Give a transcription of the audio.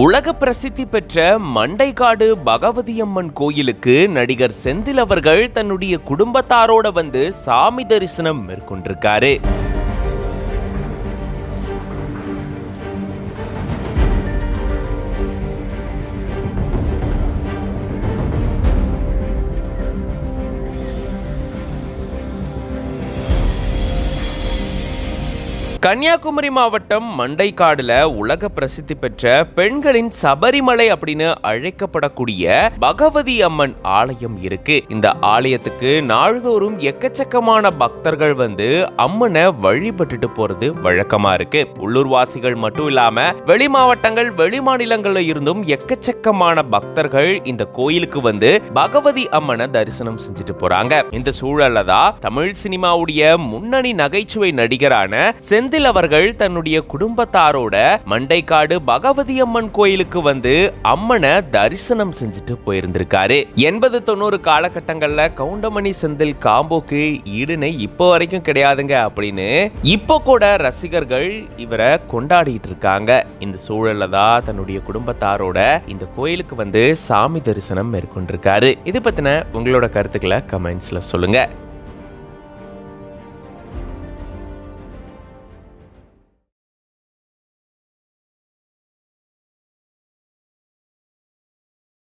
உலக பிரசித்தி பெற்ற மண்டைக்காடு பகவதி அம்மன் கோயிலுக்கு நடிகர் செந்தில் அவர்கள் தன்னுடைய குடும்பத்தாரோட வந்து சாமி தரிசனம் மேற்கொண்டிருக்காரு. கன்னியாகுமரி மாவட்டம் மண்டைக்காடுல உலக பிரசித்தி பெற்ற பெண்களின் சபரிமலை அப்படின்னு அழைக்கப்படக்கூடிய பகவதி அம்மன் ஆலயம் இருக்கு. இந்த ஆலயத்துக்கு நாள்தோறும் எக்கச்சக்கமான பக்தர்கள் வந்து அம்மனை வழிபட்டுட்டு போறது வழக்கமா இருக்கு. உள்ளூர்வாசிகள் மட்டும் இல்லாம வெளி மாவட்டங்கள் வெளி மாநிலங்கள்ல இருந்தும் எக்கச்சக்கமான பக்தர்கள் இந்த கோயிலுக்கு வந்து பகவதி அம்மனை தரிசனம் செஞ்சுட்டு போறாங்க. இந்த சூழல்ல தான் தமிழ் சினிமாவுடைய முன்னணி நகைச்சுவை நடிகரான செந்தில் அவர்கள் தன்னுடைய குடும்பத்தாரோட மண்டைக்காடு பகவதி அம்மன் கோயிலுக்கு வந்து அம்மனை தரிசனம் செஞ்சுட்டு போயிருந்திருக்காரு. 80-90 காலகட்டங்கள்ல கவுண்டமணி செந்தில் காம்போக்கு ஈடுனை இப்போ வரைக்கும் கிடையாதுங்க அப்படின்னு இப்போ கூட ரசிகர்கள் இவரை கொண்டாடிட்டு இருக்காங்க. இந்த சூழல்ல தான் தன்னுடைய குடும்பத்தாரோட இந்த கோயிலுக்கு வந்து சாமி தரிசனம் மேற்கொண்டிருக்காரு. இது பத்தின உங்களோட கருத்துக்களை கமெண்ட்ஸ்ல சொல்லுங்க.